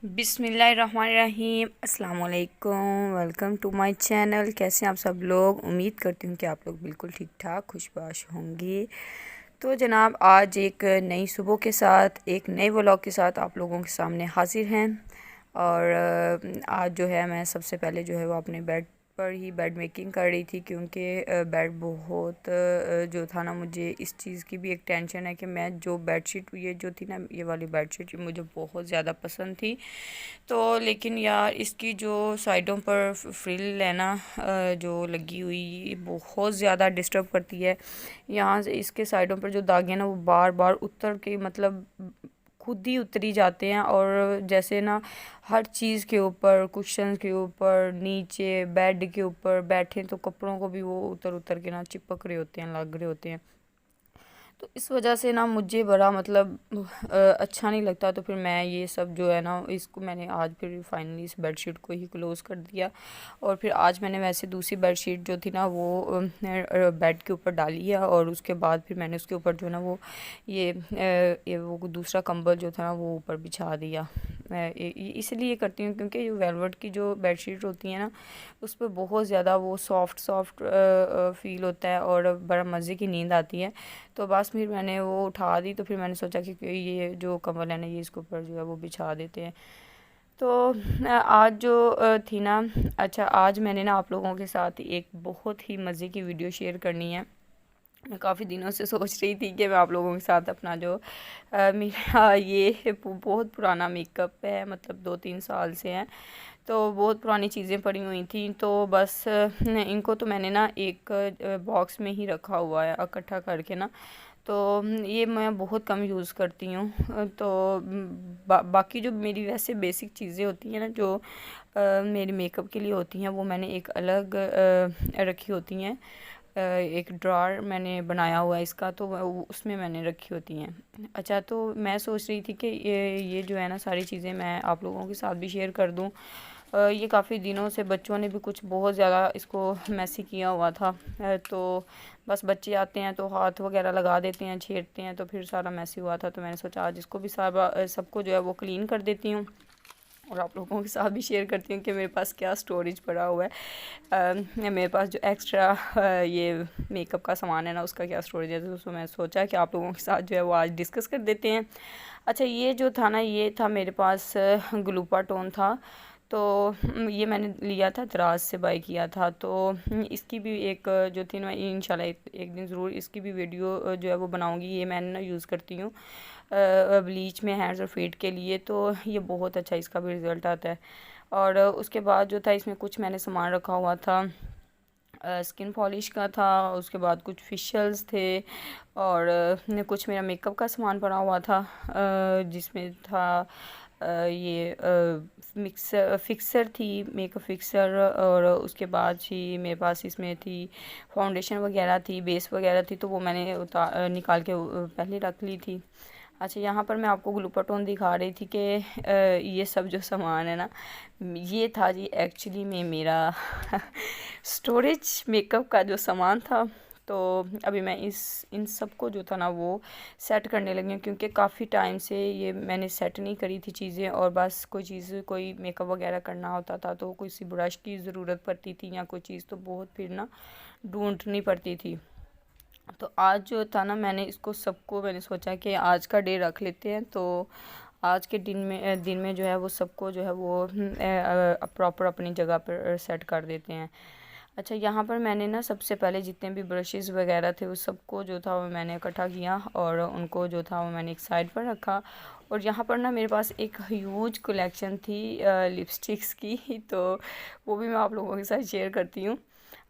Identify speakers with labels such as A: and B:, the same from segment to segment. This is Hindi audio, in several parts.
A: बिस्मिल्लाहिर्रहमानिर्रहीम अस्सलाम वालेकुम। Welcome to my channel. कैसे हैं आप सब लोग? उम्मीद करती हूँ कि आप लोग बिल्कुल ठीक ठाक खुशबाश होंगे। तो जनाब, आज एक नई सुबह के साथ एक नए व्लॉग के साथ आप लोगों के सामने हाजिर हैं। और आज जो है मैं सबसे पहले जो है वो अपने बेड पर ही बेड मेकिंग कर रही थी, क्योंकि बेड बहुत जो था ना, मुझे इस चीज़ की भी एक टेंशन है कि मैं जो बेडशीट ये जो थी ना, ये वाली बेडशीट मुझे बहुत ज़्यादा पसंद थी। तो लेकिन यार इसकी जो साइडों पर फ्रिल है ना, जो लगी हुई, बहुत ज़्यादा डिस्टर्ब करती है। यहाँ से इसके साइडों पर जो दागे ना, वो बार बार उतर के मतलब खुद ही उतरी जाते हैं। और जैसे ना हर चीज़ के ऊपर, कुशन के ऊपर, नीचे बेड के ऊपर बैठे तो कपड़ों को भी वो उतर उतर के ना चिपक रहे होते हैं, लग रहे होते हैं। तो इस वजह से ना मुझे बड़ा मतलब अच्छा नहीं लगता। तो फिर मैं ये सब जो है ना, इसको मैंने आज फिर फाइनली इस बेडशीट को ही क्लोज़ कर दिया। और फिर आज मैंने वैसे दूसरी बेडशीट जो थी ना, वो बेड के ऊपर डाली है। और उसके बाद फिर मैंने उसके ऊपर जो है ना वो ये वो दूसरा कंबल जो था ना वो ऊपर बिछा दिया। मैं इसलिए करती हूँ क्योंकि जो वेलवेट की जो बेडशीट होती है ना, उस पर बहुत ज़्यादा वो सॉफ्ट सॉफ्ट फील होता है और बड़ा मज़े की नींद आती है। तो बस फिर मैंने वो उठा दी। तो फिर मैंने सोचा कि ये जो कंबल है ना, ये इसके ऊपर जो है वो बिछा देते हैं। तो आज जो थी ना, अच्छा आज मैंने ना आप लोगों के साथ एक बहुत ही मज़े की वीडियो शेयर करनी है। मैं काफ़ी दिनों से सोच रही थी कि मैं आप लोगों के साथ अपना जो मेरा ये बहुत पुराना मेकअप है, मतलब 2-3 साल से है। तो बहुत पुरानी चीज़ें पड़ी हुई थी, तो बस इनको तो मैंने ना एक बॉक्स में ही रखा हुआ है इकट्ठा करके ना। तो ये मैं बहुत कम यूज़ करती हूँ। तो बाकी जो मेरी वैसे बेसिक चीज़ें होती हैं ना, जो मेरे मेकअप के लिए होती हैं, वो मैंने एक अलग रखी होती हैं। एक ड्रॉर मैंने बनाया हुआ है इसका, तो उसमें मैंने रखी होती हैं। अच्छा, तो मैं सोच रही थी कि ये जो है ना सारी चीज़ें मैं आप लोगों के साथ भी शेयर कर दूँ। ये काफ़ी दिनों से बच्चों ने भी कुछ बहुत ज़्यादा इसको मैसी किया हुआ था। तो बस बच्चे आते हैं तो हाथ वगैरह लगा देते हैं, छेड़ते हैं, तो फिर सारा मैसी हुआ था। तो मैंने सोचा आज इसको भी सारा सबको जो है वो क्लीन कर देती हूँ और आप लोगों के साथ भी शेयर करती हूँ कि मेरे पास क्या स्टोरेज पड़ा हुआ है। मेरे पास जो एक्स्ट्रा ये मेकअप का सामान है ना, उसका क्या स्टोरेज है। तो उसको मैं सोचा कि आप लोगों के साथ जो है वो आज डिस्कस कर देते हैं। अच्छा, ये जो था ना, ये था मेरे पास ग्लूपा टोन था। तो ये मैंने लिया था, दराज से बाय किया था। तो इसकी भी एक जो थी ना, इंशाल्लाह एक दिन ज़रूर इसकी भी वीडियो जो है वो बनाऊंगी। ये मैंने ना यूज़ करती हूँ ब्लीच में हेयर्स और फेड के लिए। तो ये बहुत अच्छा इसका भी रिज़ल्ट आता है। और उसके बाद जो था, इसमें कुछ मैंने सामान रखा हुआ था, स्किन पॉलिश का था। उसके बाद कुछ फेशियल्स थे और कुछ मेरा मेकअप का सामान पड़ा हुआ था, जिसमें था ये मिक्सर फिक्सर थी, मेकअप फिक्सर। और उसके बाद ही मेरे पास इसमें थी फाउंडेशन वगैरह थी, बेस वगैरह थी। तो वो मैंने निकाल के पहले रख ली थी। अच्छा, यहाँ पर मैं आपको ग्लूपर टोन दिखा रही थी कि ये सब जो सामान है ना, ये था जी एक्चुअली में मेरा स्टोरेज मेकअप का जो सामान था। तो अभी मैं इन सब को जो था ना वो सेट करने लगी हूँ, क्योंकि काफ़ी टाइम से ये मैंने सेट नहीं करी थी चीज़ें। और बस कोई मेकअप वगैरह करना होता था तो कोई सी ब्रश की ज़रूरत पड़ती थी या कोई चीज़, तो बहुत फिर ना ढूंढनी पड़ती थी। तो आज जो था ना, मैंने सोचा कि आज का डे रख लेते हैं। तो आज के दिन में जो है वो सबको जो है वो प्रॉपर अपनी जगह पर सेट कर देते हैं। अच्छा, यहाँ पर मैंने ना सबसे पहले जितने भी ब्रशेज़ वगैरह थे उस सबको जो था वो मैंने इकट्ठा किया और उनको जो था वो मैंने एक साइड पर रखा। और यहाँ पर ना मेरे पास एक ह्यूज कलेक्शन थी लिपस्टिक्स की, तो वो भी मैं आप लोगों के साथ शेयर करती हूँ।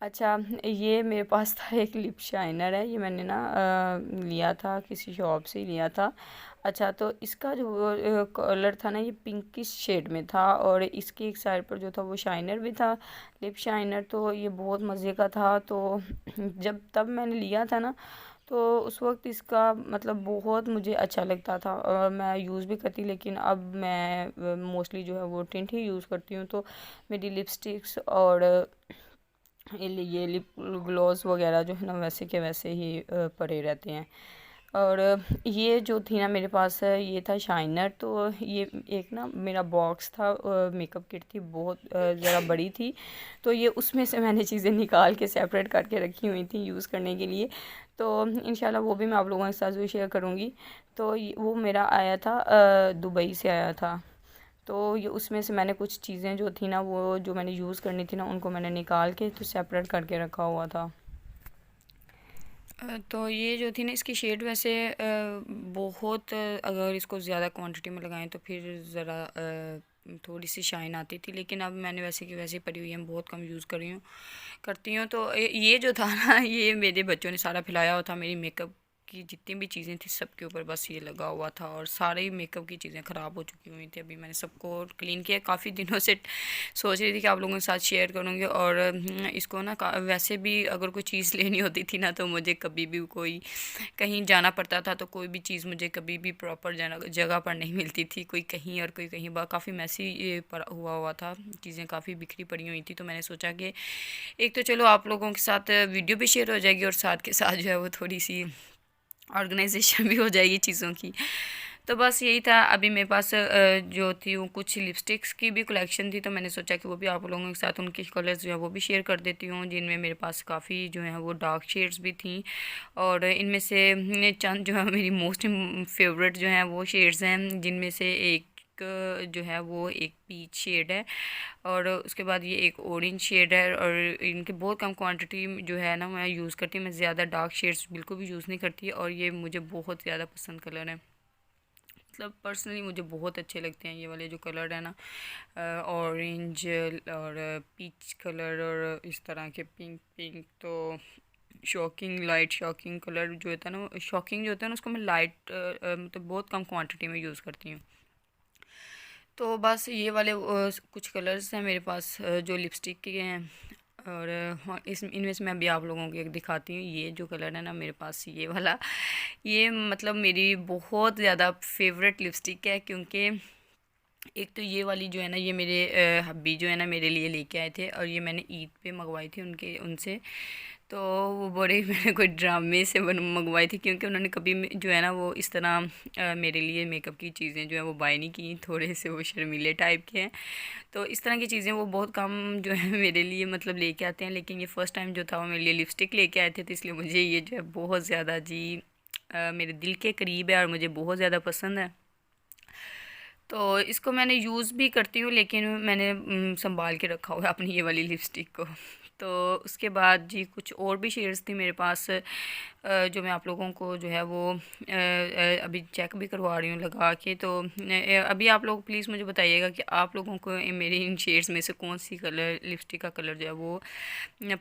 A: अच्छा, ये मेरे पास था एक लिप शाइनर है, ये मैंने ना लिया था, किसी शॉप से ही लिया था। अच्छा, तो इसका जो कलर था ना, ये पिंकिश शेड में था और इसकी एक साइड पर जो था वो शाइनर भी था, लिप शाइनर। तो ये बहुत मज़े का था। तो तब मैंने लिया था ना, तो उस वक्त इसका मतलब बहुत मुझे अच्छा लगता था और मैं यूज़ भी करती। लेकिन अब मैं मोस्टली जो है वो टिंट ही यूज़ करती हूँ। तो मेरी लिपस्टिक्स और ये लिप ग्लॉस वगैरह जो है ना, वैसे के वैसे ही पड़े रहते हैं। और ये जो थी ना मेरे पास ये था शाइनर। तो ये एक ना मेरा बॉक्स था, मेकअप किट थी, बहुत ज़रा बड़ी थी। तो ये उसमें से मैंने चीज़ें निकाल के सेपरेट करके रखी हुई थी यूज़ करने के लिए। तो इंशाल्लाह वो भी मैं आप लोगों के साथ भी शेयर करूँगी। तो वो मेरा आया था, दुबई से आया था। तो ये उसमें से मैंने कुछ चीज़ें जो थी ना, वो जो मैंने यूज़ करनी थी ना, उनको मैंने निकाल के तो सेपरेट करके रखा हुआ था। तो ये जो थी ना, इसकी शेड वैसे बहुत, अगर इसको ज़्यादा क्वांटिटी में लगाएं तो फिर ज़रा थोड़ी सी शाइन आती थी, लेकिन अब मैंने वैसे की वैसे पड़ी हुई है, बहुत कम यूज़ कर रही हूँ करती हूँ। तो ये जो था ना, ये मेरे बच्चों ने सारा फैलाया हुआ था। मेरी मेकअप की जितनी भी चीज़ें थी सबके ऊपर बस ये लगा हुआ था, और सारे ही मेकअप की चीज़ें ख़राब हो चुकी हुई थी। अभी मैंने सबको क्लीन किया। काफ़ी दिनों से सोच रही थी कि आप लोगों के साथ शेयर करूँगी। और इसको ना वैसे भी अगर कोई चीज़ लेनी होती थी ना, तो मुझे कभी भी कोई कहीं जाना पड़ता था, तो कोई भी चीज़ मुझे कभी भी प्रॉपर जगह पर नहीं मिलती थी। कोई कहीं और कोई कहीं, काफ़ी मैसी पर हुआ था, चीज़ें काफ़ी बिखरी पड़ी हुई थी। तो मैंने सोचा कि एक तो चलो आप लोगों के साथ वीडियो भी शेयर हो जाएगी, और साथ के साथ जो है वो थोड़ी सी ऑर्गेनाइजेशन भी हो जाएगी चीज़ों की। तो बस यही था। अभी मेरे पास जो थी वो कुछ लिपस्टिक्स की भी कलेक्शन थी, तो मैंने सोचा कि वो भी आप लोगों के साथ उनके कलर्स जो है वो भी शेयर कर देती हूँ, जिनमें मेरे पास काफ़ी जो है वो डार्क शेड्स भी थी। और इनमें से चंद जो है मेरी मोस्ट फेवरेट जो है वो शेड्स हैं, जिनमें से एक जो है वो एक पीच शेड है, और उसके बाद ये एक ऑरेंज शेड है। और इनकी बहुत कम क्वांटिटी जो है ना मैं यूज़ करती हूँ। मैं ज़्यादा डार्क शेड्स बिल्कुल भी यूज़ नहीं करती, और ये मुझे बहुत ज़्यादा पसंद कलर है। मतलब पर्सनली मुझे बहुत अच्छे लगते हैं ये वाले जो कलर है ना, ऑरेंज और पीच कलर, और इस तरह के पिंक पिंक। तो शॉकिंग लाइट शॉकिंग कलर जो होता है ना, शॉकिंग जो होता है ना, उसको मैं लाइट मतलब बहुत कम क्वांटिटी में यूज़ करती हूँ। तो बस ये वाले कुछ कलर्स हैं मेरे पास जो लिपस्टिक के हैं। और हाँ, इस इनमें से मैं अभी आप लोगों को एक दिखाती हूँ। ये जो कलर है ना मेरे पास, ये वाला, ये मतलब मेरी बहुत ज़्यादा फेवरेट लिपस्टिक है। क्योंकि एक तो ये वाली जो है ना, ये मेरे हब्बी जो है ना मेरे लिए लेके आए थे, और ये मैंने ईद पे मंगवाई थी उनसे। तो वो बड़े मैंने कोई ड्रामे से मंगवाई थी, क्योंकि उन्होंने कभी जो है ना वो इस तरह मेरे लिए मेकअप की चीज़ें जो है वो बाय नहीं की। थोड़े से वो शर्मीले टाइप के हैं, तो इस तरह की चीज़ें वो बहुत कम जो है मेरे लिए मतलब लेके आते हैं। लेकिन ये फ़र्स्ट टाइम जो था वो मेरे लिए लिपस्टिक लेके आए थे, तो इसलिए मुझे ये जो है बहुत ज़्यादा जी मेरे दिल के करीब है, और मुझे बहुत ज़्यादा पसंद है। तो इसको मैंने यूज़ भी करती हूँ, लेकिन मैंने संभाल के रखा हुआ है अपनी ये वाली लिपस्टिक को। तो उसके बाद जी कुछ और भी शेड्स थी मेरे पास, जो मैं आप लोगों को जो है वो अभी चेक भी करवा रही हूँ लगा के। तो अभी आप लोग प्लीज़ मुझे बताइएगा कि आप लोगों को मेरे इन शेड्स में से कौन सी कलर लिपस्टिक का कलर जो है वो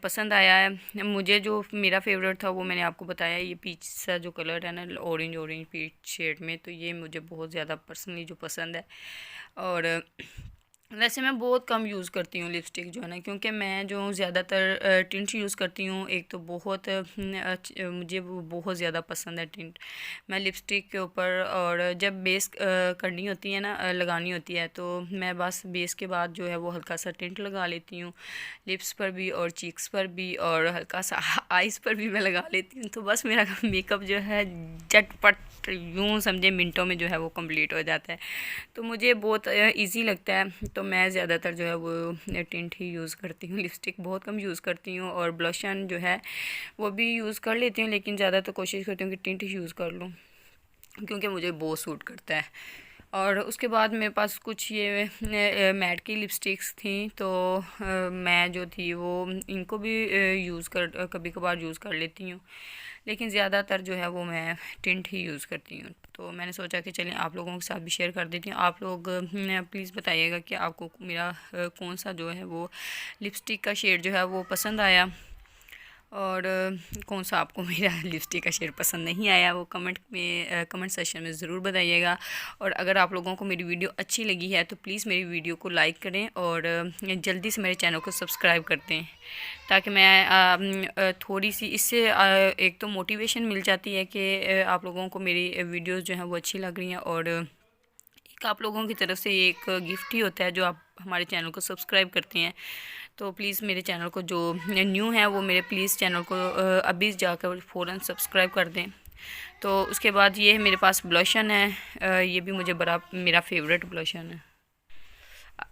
A: पसंद आया है। मुझे जो मेरा फेवरेट था वो मैंने आपको बताया, ये पीच सा जो कलर है ना, ऑरेंज ऑरेंज पीच शेड में, तो ये मुझे बहुत ज़्यादा पर्सनली जो पसंद है। और वैसे मैं बहुत कम यूज़ करती हूँ लिपस्टिक जो है ना, क्योंकि मैं जो ज़्यादातर टिंट यूज़ करती हूँ। एक तो बहुत मुझे वो बहुत ज़्यादा पसंद है टिंट। मैं लिपस्टिक के ऊपर, और जब बेस करनी होती है ना, लगानी होती है, तो मैं बस बेस के बाद जो है वो हल्का सा टिंट लगा लेती हूँ, लिप्स पर भी और चीक्स पर भी, और हल्का सा आइज़ पर भी मैं लगा लेती हूँ। तो बस मेरा मेकअप जो है झटपट यूँ समझे मिनटों में जो है वो कंप्लीट हो जाता है। तो मुझे बहुत इजी लगता है। तो मैं ज़्यादातर जो है वो टिंट ही यूज़ करती हूँ, लिपस्टिक बहुत कम यूज़ करती हूँ। और ब्लशन जो है वो भी यूज़ कर लेती हूँ, लेकिन ज़्यादातर कोशिश करती हूँ कि टिंट ही यूज़ कर लूँ, क्योंकि मुझे बहुत सूट करता है। और उसके बाद मेरे पास कुछ ये मैट की लिपस्टिक्स थी, तो मैं जो थी वो इनको भी यूज़ कर कभी कभार यूज़ कर लेती हूँ, लेकिन ज़्यादातर जो है वो मैं टिंट ही यूज़ करती हूँ। तो मैंने सोचा कि चलिए आप लोगों के साथ भी शेयर कर देती हूँ। आप लोग प्लीज़ बताइएगा कि आपको मेरा कौन सा जो है वो लिपस्टिक का शेड जो है वो पसंद आया, और कौन सा आपको मेरा लिपस्टिक का शेड पसंद नहीं आया, वो कमेंट सेक्शन में ज़रूर बताइएगा। और अगर आप लोगों को मेरी वीडियो अच्छी लगी है तो प्लीज़ मेरी वीडियो को लाइक करें, और जल्दी से मेरे चैनल को सब्सक्राइब कर दें, ताकि मैं थोड़ी सी इससे एक तो मोटिवेशन मिल जाती है कि आप लोगों को मेरी वीडियोज़ जो हैं वो अच्छी लग रही हैं। और एक आप लोगों की तरफ से एक गिफ्ट ही होता है जो आप हमारे चैनल को सब्सक्राइब करते हैं। तो प्लीज़ मेरे चैनल को जो न्यू है वो मेरे प्लीज़ चैनल को अभी जाकर फ़ौरन सब्सक्राइब कर दें। तो उसके बाद ये मेरे पास ब्लशन है, ये भी मुझे बड़ा मेरा फेवरेट ब्लशन है।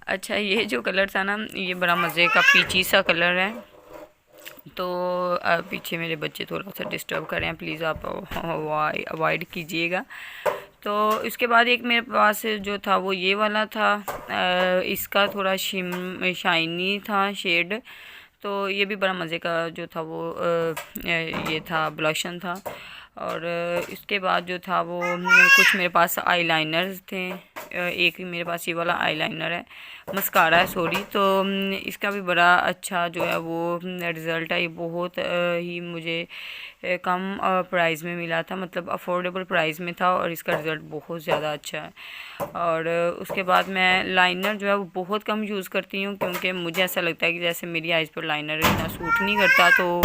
A: अच्छा, ये जो कलर था ना, ये बड़ा मज़े का पीची सा कलर है। तो पीछे मेरे बच्चे थोड़ा सा डिस्टर्ब कर रहे हैं, प्लीज़ आप अवॉइड कीजिएगा। तो इसके बाद एक मेरे पास जो था वो ये वाला था, इसका थोड़ा शाइनी था शेड। तो ये भी बड़ा मज़े का जो था वो ये था ब्लशन था। और इसके बाद जो था वो कुछ मेरे पास आईलाइनर्स थे। एक मेरे पास ये वाला आईलाइनर है, मस्कारा है सॉरी। तो इसका भी बड़ा अच्छा जो है वो रिज़ल्ट है। ये बहुत ही मुझे कम प्राइस में मिला था, मतलब अफोर्डेबल प्राइस में था, और इसका रिज़ल्ट बहुत ज़्यादा अच्छा है। और उसके बाद मैं लाइनर जो है वो बहुत कम यूज़ करती हूँ, क्योंकि मुझे ऐसा लगता है कि जैसे मेरी आइज़ पर लाइनर इतना सूट नहीं करता, तो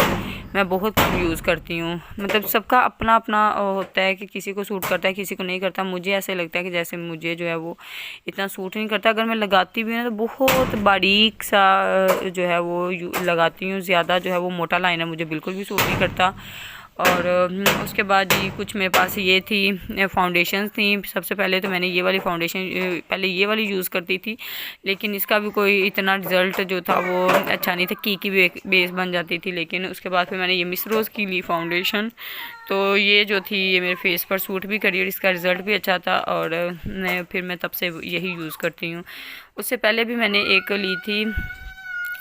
A: मैं बहुत कम यूज़ करती हूँ। मतलब सबका अपना अपना होता है कि किसी को सूट करता है, किसी को नहीं करता। मुझे ऐसे लगता है कि जैसे मुझे जो है वो इतना सूट नहीं करता। अगर मैं लगाती भी हूँ ना, तो बहुत बारीक सा जो है वो लगाती हूँ। ज़्यादा जो है वो मोटा लाइनर मुझे बिल्कुल भी सूट नहीं करता। और उसके बाद जी कुछ मेरे पास ये थी फाउंडेशन थी। सबसे पहले तो मैंने ये वाली फाउंडेशन पहले ये वाली यूज़ करती थी, लेकिन इसका भी कोई इतना रिज़ल्ट जो था वो अच्छा नहीं था। की बेस बन जाती थी। लेकिन उसके बाद फिर मैंने ये मिस रोज़ की ली फाउंडेशन। तो ये जो थी ये मेरे फेस पर सूट भी करी और इसका रिज़ल्ट भी अच्छा था, और फिर मैं तब से यही यूज़ करती हूँ। उससे पहले भी मैंने एक ली थी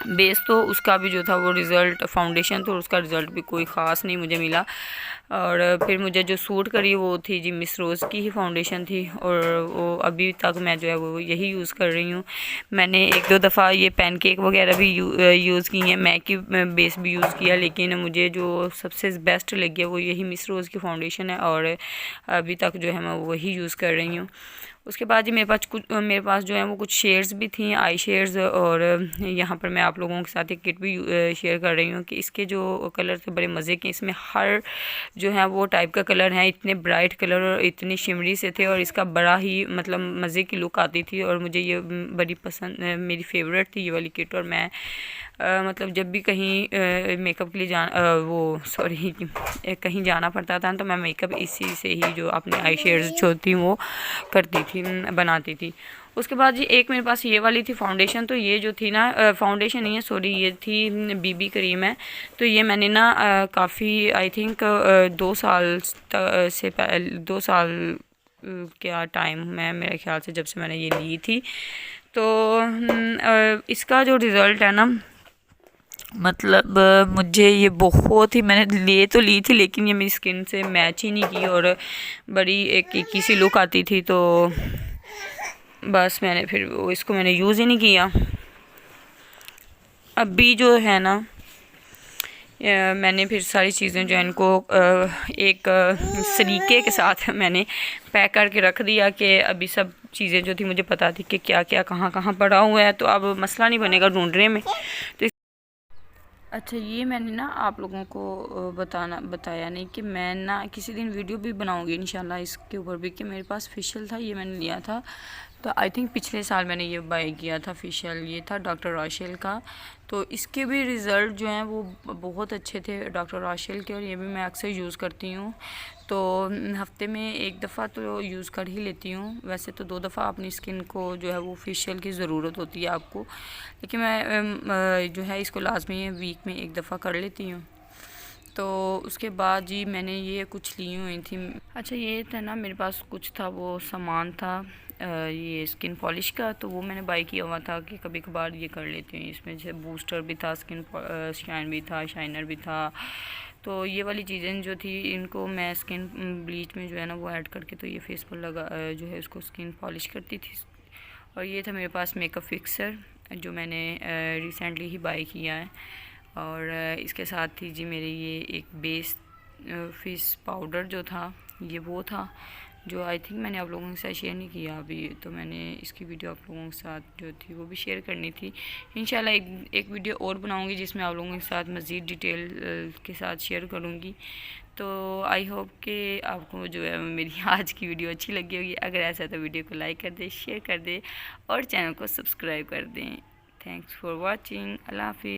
A: बेस, तो उसका भी जो था वो रिज़ल्ट फाउंडेशन, तो उसका रिज़ल्ट भी कोई ख़ास नहीं मुझे मिला। और फिर मुझे जो सूट करी वो थी जी मिस रोज़ की ही फाउंडेशन थी, और वो अभी तक मैं जो है वो यही यूज़ कर रही हूँ। मैंने एक दो दफ़ा ये पैनकेक वगैरह भी यूज़ की हैं, मैक की बेस भी यूज़ किया, लेकिन मुझे जो सबसे बेस्ट लगी है वो यही मिस रोज़ की फाउंडेशन है, और अभी तक जो है मैं वही यूज़ कर रही हूँ। उसके बाद जी मेरे पास जो है वो कुछ शेड्स भी थी, आई शेड्स। और यहाँ पर मैं आप लोगों के साथ एक किट भी शेयर कर रही हूँ कि इसके जो कलर थे बड़े मज़े के। इसमें हर जो है वो टाइप का कलर है, इतने ब्राइट कलर और इतनी शिमरी से थे, और इसका बड़ा ही मतलब मज़े की लुक आती थी। और मुझे ये बड़ी पसंद, मेरी फेवरेट थी ये वाली किट। और मैं मतलब जब भी कहीं मेकअप के लिए कहीं जाना पड़ता था, तो मैं मेकअप इसी से ही जो अपनी आई शेड्स जो थी वो करती थी, बनाती थी। उसके बाद जी एक मेरे पास ये वाली थी फाउंडेशन। तो ये जो थी ना फाउंडेशन नहीं है सॉरी, ये थी बीबी क्रीम है। तो ये मैंने ना काफ़ी आई थिंक 2 साल से पहले 2 साल क्या टाइम है मेरे ख्याल से जब से मैंने ये ली थी। तो इसका जो रिज़ल्ट है ना, मतलब मुझे ये बहुत ही, मैंने ले तो ली थी लेकिन ये मेरी स्किन से मैच ही नहीं की, और बड़ी एक सी लुक आती थी। तो बस मैंने फिर इसको मैंने यूज़ ही नहीं किया। अभी जो है ना मैंने फिर सारी चीज़ें जो है इनको एक सलीके के साथ मैंने पैक करके रख दिया, कि अभी सब चीज़ें जो थी मुझे पता थी कि क्या क्या कहाँ कहाँ पड़ा हुआ है, तो अब मसला नहीं बनेगा ढूंढने में। तो अच्छा, ये मैंने ना आप लोगों को बताया नहीं कि मैं ना किसी दिन वीडियो भी बनाऊंगी इंशाल्लाह इसके ऊपर भी, कि मेरे पास फेशियल था, ये मैंने लिया था। तो आई थिंक पिछले साल मैंने ये बाय किया था फेशियल, ये था डॉक्टर राशेल का। तो इसके भी रिज़ल्ट जो हैं वो बहुत अच्छे थे डॉक्टर राशेल के, और ये भी मैं अक्सर यूज़ करती हूँ। तो हफ्ते में एक दफ़ा तो यूज़ कर ही लेती हूँ। वैसे तो 2 दफ़ा अपनी स्किन को जो है वो फेशियल की ज़रूरत होती है आपको, लेकिन मैं जो है इसको लाजमी वीक में एक दफ़ा कर लेती हूँ। तो उसके बाद जी मैंने ये कुछ ली हुई थी। अच्छा, ये था ना मेरे पास कुछ था वो सामान था ये स्किन पॉलिश का, तो वो मैंने बाय किया हुआ था कि कभी कभार ये कर लेती हूँ। इसमें जैसे बूस्टर भी था, स्किन शाइन भी था, शाइनर भी था। तो ये वाली चीज़ें जो थी इनको मैं स्किन ब्लीच में जो है ना वो ऐड करके तो ये फेस पर लगा जो है उसको स्किन पॉलिश करती थी। और ये था मेरे पास मेकअप फिक्सर जो मैंने रिसेंटली ही बाय किया है। और इसके साथ ही जी मेरे ये एक बेस फेस पाउडर जो था ये वो था, जो आई थिंक मैंने आप लोगों के साथ शेयर नहीं किया अभी। तो मैंने इसकी वीडियो आप लोगों के साथ जो थी वो भी शेयर करनी थी। इंशाल्लाह एक वीडियो और बनाऊंगी जिसमें आप लोगों के साथ मज़ीद डिटेल के साथ शेयर करूंगी। तो आई होप कि आपको जो है मेरी आज की वीडियो अच्छी लगी होगी। अगर ऐसा तो वीडियो को लाइक कर दें, शेयर कर दें और चैनल को सब्सक्राइब कर दें। Thanks for watching. अल्लाह हाफिज़।